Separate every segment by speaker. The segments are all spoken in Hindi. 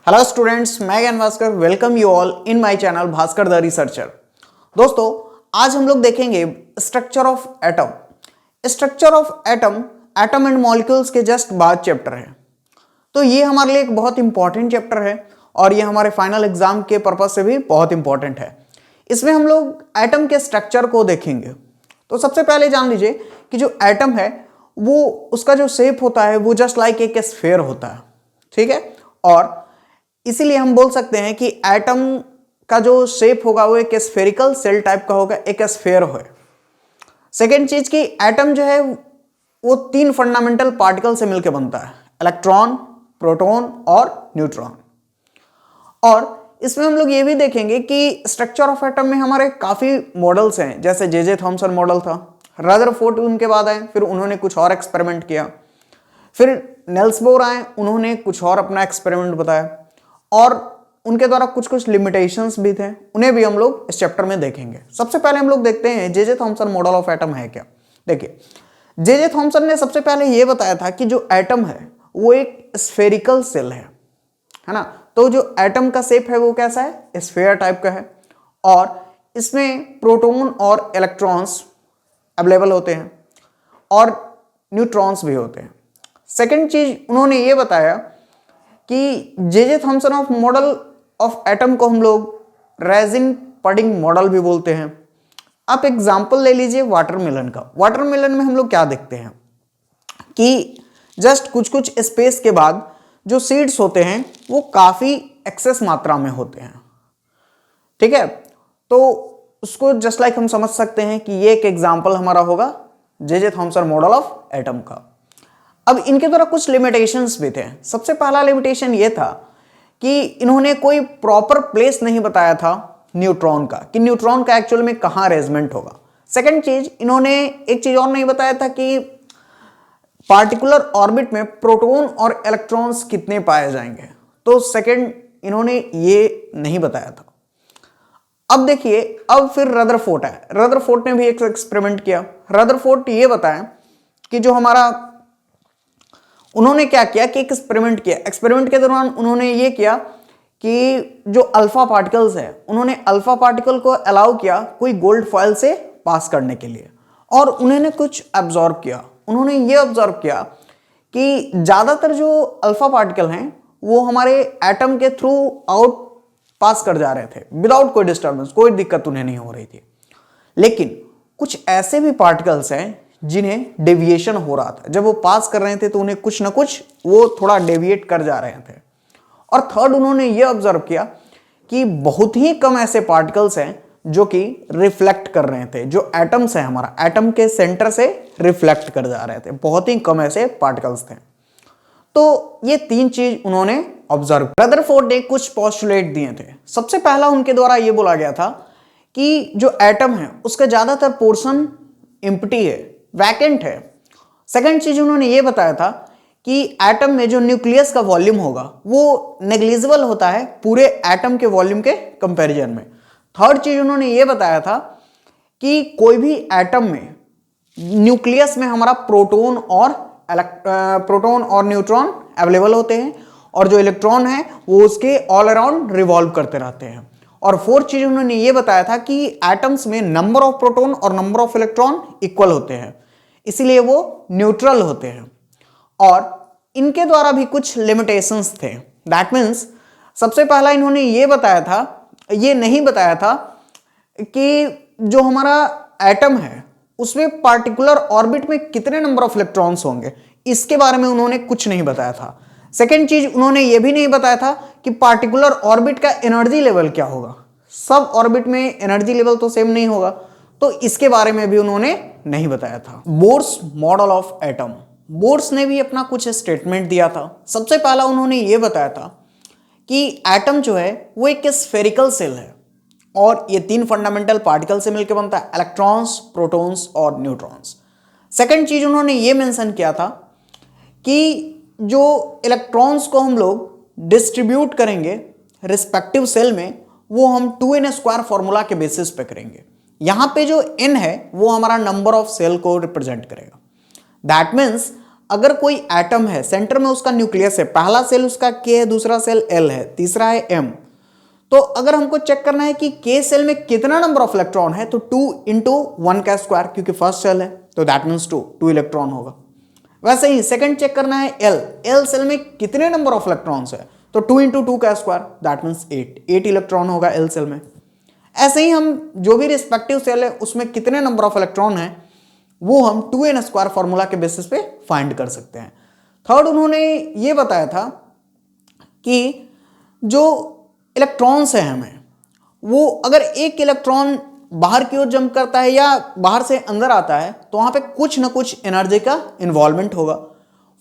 Speaker 1: हेलो स्टूडेंट्स, मैं ज्ञान Bhaskar welcome you all in my channel Bhaskar the researcher. दोस्तों, आज हम लोग देखेंगे structure of atom. Structure of atom atom and molecules के जस्ट बाद चैप्टर है, तो ये हमारे लिए एक बहुत इंपॉर्टेंट चैप्टर है और ये हमारे फाइनल एग्जाम के पर्पज से भी बहुत इंपॉर्टेंट है। इसमें हम लोग एटम के स्ट्रक्चर को देखेंगे। तो सबसे पहले जान लीजिए कि जो एटम है वो उसका जो शेप होता है वो जस्ट लाइक एक स्फेयर होता है, ठीक है। और इसीलिए हम बोल सकते हैं कि एटम का जो शेप होगा वो एक स्फेरिकल सेल टाइप का होगा, एक स्फेयर है। सेकेंड चीज कि एटम जो है वो तीन फंडामेंटल पार्टिकल से मिलकर बनता है, इलेक्ट्रॉन, प्रोटॉन और न्यूट्रॉन। और इसमें हम लोग ये भी देखेंगे कि स्ट्रक्चर ऑफ एटम में हमारे काफी मॉडल्स हैं, जैसे जे थॉमसन मॉडल था, रदरफोर्ड उनके बाद आए, फिर उन्होंने कुछ और एक्सपेरिमेंट किया, फिर नेल्स बोर आए, उन्होंने कुछ और अपना एक्सपेरिमेंट बताया और उनके द्वारा कुछ कुछ लिमिटेशंस भी थे, उन्हें भी हम लोग इस चैप्टर में देखेंगे। सबसे पहले हम लोग देखते हैं J Thomson model of atom है क्या। देखिए, जे थॉमसन ने सबसे पहले यह बताया था कि जो एटम है वो एक स्फेरिकल सेल है ना। तो जो एटम का शेप है वो कैसा है, स्फेयर टाइप का है और इसमें प्रोटॉन और इलेक्ट्रॉन्स अवेलेबल होते हैं और न्यूट्रॉन्स भी होते हैं। सेकेंड चीज उन्होंने ये बताया कि J Thomson of model of atom को हम लोग रेजिन पडिंग मॉडल भी बोलते हैं। आप एग्जांपल ले लीजिए वाटरमेलन का। वाटरमेलन में हम लोग क्या देखते हैं कि जस्ट कुछ कुछ स्पेस के बाद जो सीड्स होते हैं वो काफी एक्सेस मात्रा में होते हैं, ठीक है। तो उसको जस्ट लाइक हम समझ सकते हैं कि ये एक एग्जांपल हमारा होगा J Thomson model of atom का। अब इनके द्वारा कुछ लिमिटेशंस भी थे। सबसे पहला लिमिटेशन ये था कि इन्होंने कोई प्रॉपर प्लेस नहीं बताया था न्यूट्रॉन का, कि न्यूट्रॉन का एक्चुअल में कहाँ अरेंजमेंट होगा। सेकंड चीज, इन्होंने एक चीज और नहीं बताया था कि पार्टिकुलर ऑर्बिट में प्रोटॉन और इलेक्ट्रॉन्स कितने पाए जाएंगे। तो सेकंड इन्होंने ये नहीं बताया था। अब देखिए, अब फिर रदरफोर्ड है। रदरफोर्ड ने भी एक एक्सपेरिमेंट किया। रदरफोर्ड ये बताया कि जो हमारा उन्होंने क्या किया कि एक एक्सपेरिमेंट किया। एक्सपेरिमेंट के दौरान उन्होंने ये किया कि जो अल्फा पार्टिकल्स है, उन्होंने अल्फा पार्टिकल को अलाउ किया कोई गोल्ड फॉयल से पास करने के लिए और उन्होंने कुछ ऑब्जर्व किया। उन्होंने ये ऑब्जर्व किया कि ज्यादातर जो अल्फा पार्टिकल हैं वो हमारे एटम के थ्रू आउट पास कर जा रहे थे विदाउट कोई डिस्टर्बेंस, कोई दिक्कत उन्हें नहीं हो रही थी। लेकिन कुछ ऐसे भी पार्टिकल्स हैं जिन्हें डेविएशन हो रहा था। जब वो पास कर रहे थे तो उन्हें कुछ ना कुछ वो थोड़ा डेविएट कर जा रहे थे। और थर्ड, उन्होंने ये ऑब्जर्व किया कि बहुत ही कम ऐसे पार्टिकल्स हैं जो कि रिफ्लेक्ट कर रहे थे। जो एटम्स है, हमारा एटम के सेंटर से रिफ्लेक्ट कर जा रहे थे, बहुत ही कम ऐसे पार्टिकल्स थे। तो ये तीन चीज उन्होंने ऑब्जर्व। रदरफोर्ड ने कुछ पोस्टुलेट दिए थे। सबसे पहला उनके द्वारा ये बोला गया था कि जो एटम है उसका ज्यादातर पोर्शन एम्प्टी है, वैकेंट है। सेकंड चीज उन्होंने ये बताया था कि एटम में जो न्यूक्लियस का वॉल्यूम होगा वो नेग्लिजिबल होता है पूरे एटम के वॉल्यूम के कंपैरिजन में। थर्ड चीज उन्होंने ये बताया था कि कोई भी एटम में न्यूक्लियस में हमारा प्रोटॉन और न्यूट्रॉन अवेलेबल होते हैं और जो इलेक्ट्रॉन है वो उसके ऑल अराउंड रिवॉल्व करते रहते हैं। और फोर्थ चीज उन्होंने ये बताया था कि एटम्स में नंबर ऑफ प्रोटॉन और नंबर ऑफ इलेक्ट्रॉन इक्वल होते हैं, इसीलिए वो न्यूट्रल होते हैं। और इनके द्वारा भी कुछ लिमिटेशंस थे। दैट मीन्स सबसे पहला इन्होंने ये नहीं बताया था कि जो हमारा एटम है उसमें पार्टिकुलर ऑर्बिट में कितने नंबर ऑफ इलेक्ट्रॉन्स होंगे, इसके बारे में उन्होंने कुछ नहीं बताया था। सेकेंड चीज, उन्होंने ये भी नहीं बताया था कि पार्टिकुलर ऑर्बिट का एनर्जी लेवल क्या होगा। सब ऑर्बिट में एनर्जी लेवल तो सेम नहीं होगा, तो इसके बारे में भी उन्होंने नहीं बताया था। Bohr's model of atom, Bohr's ने भी अपना कुछ स्टेटमेंट दिया था। सबसे पहला उन्होंने ये बताया था कि एटम जो है वो एक स्फेरिकल सेल है और ये तीन फंडामेंटल पार्टिकल से मिलकर बनता है, इलेक्ट्रॉन्स, प्रोटॉन्स और न्यूट्रॉन्स। सेकेंड चीज उन्होंने ये मेंशन किया था कि जो इलेक्ट्रॉन्स को हम लोग डिस्ट्रीब्यूट करेंगे रिस्पेक्टिव सेल में वो हम 2n² फॉर्मूला के बेसिस पे करेंगे। यहां पे जो n है वो हमारा नंबर ऑफ सेल को रिप्रेजेंट करेगा। दैट मीन्स अगर कोई एटम है, सेंटर में उसका न्यूक्लियस है, पहला सेल उसका K है, दूसरा सेल L है, तीसरा है M, तो अगर हमको चेक करना है कि K सेल में कितना नंबर ऑफ इलेक्ट्रॉन है तो 2 इंटू 1 का स्क्वायर, क्योंकि फर्स्ट सेल है तो दैट मीन्स 2 इलेक्ट्रॉन होगा। वैसे ही सेकंड चेक करना है L सेल में कितने नंबर ऑफ इलेक्ट्रॉन्स है तो 2 इंटू 2 का स्क्वायर, दैट मीन्स 8 इलेक्ट्रॉन होगा L सेल में। ऐसे ही हम जो भी रिस्पेक्टिव सेल है उसमें कितने नंबर ऑफ इलेक्ट्रॉन है वो हम 2n स्क्वायर फॉर्मूला के बेसिस पे फाइंड कर सकते हैं। थर्ड उन्होंने ये बताया था कि जो इलेक्ट्रॉन्स है हमें, वो अगर एक इलेक्ट्रॉन बाहर की ओर जंप करता है या बाहर से अंदर आता है तो वहां पे कुछ ना कुछ एनर्जी का इन्वॉल्वमेंट होगा।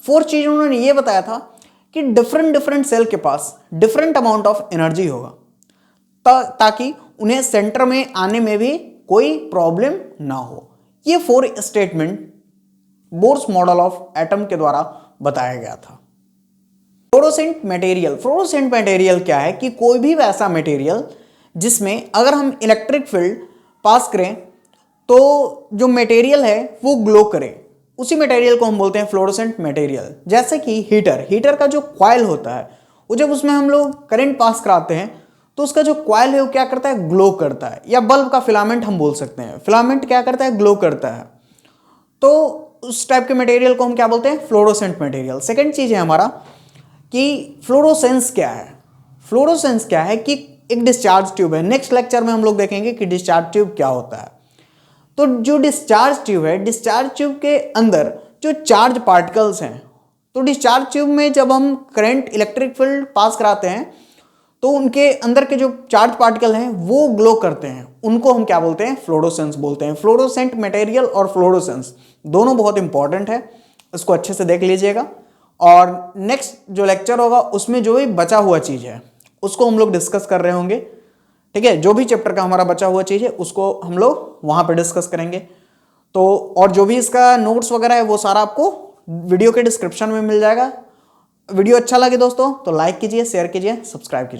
Speaker 1: फोर्थ चीज उन्होंने ये बताया था कि डिफरेंट सेल के पास डिफरेंट अमाउंट ऑफ एनर्जी होगा ताकि उन्हें सेंटर में आने में भी कोई प्रॉब्लम ना हो। ये 4 statement bourse model of atom के द्वारा बताया गया था। फ्लोरोसेंट मटेरियल क्या है कि कोई भी वैसा मटेरियल जिसमें अगर हम इलेक्ट्रिक फील्ड पास करें तो जो मटेरियल है वो ग्लो करे, उसी मटेरियल को हम बोलते हैं फ्लोरोसेंट मटेरियल। जैसे कि हीटर का जो कॉइल होता है वो जब उसमें हम लोग करंट पास कराते हैं तो उसका जो कॉइल है वो क्या करता है, ग्लो करता है। या बल्ब का फिलामेंट हम बोल सकते हैं, फिलामेंट क्या करता है, ग्लो करता है। तो उस टाइप के मटेरियल को हम क्या बोलते हैं, फ्लोरोसेंट मटेरियल। सेकंड चीज है हमारा कि फ्लोरोसेंस क्या है। फ्लोरोसेंस क्या है कि एक डिस्चार्ज ट्यूब है। नेक्स्ट लेक्चर में हम लोग देखेंगे कि डिस्चार्ज ट्यूब क्या होता है। तो जो डिस्चार्ज ट्यूब है, डिस्चार्ज ट्यूब के अंदर जो चार्ज पार्टिकल्स हैं, तो डिस्चार्ज ट्यूब में जब हम करंट इलेक्ट्रिक फील्ड पास कराते हैं तो उनके अंदर के जो चार्ज पार्टिकल हैं वो ग्लो करते हैं, उनको हम क्या बोलते हैं, फ्लोरोसेंस बोलते हैं। फ्लोरोसेंट मटेरियल और फ्लोरोसेंस दोनों बहुत इंपॉर्टेंट है, इसको अच्छे से देख लीजिएगा। और नेक्स्ट जो लेक्चर होगा उसमें जो भी बचा हुआ चीज़ है उसको हम लोग डिस्कस कर रहे होंगे, ठीक है। जो भी चैप्टर का हमारा बचा हुआ चीज़ है उसको हम लोग वहाँ पर डिस्कस करेंगे। तो और जो भी इसका नोट्स वगैरह है वो सारा आपको वीडियो के डिस्क्रिप्शन में मिल जाएगा। वीडियो अच्छा लगे दोस्तों तो लाइक कीजिए, शेयर कीजिए, सब्सक्राइब कीजिए।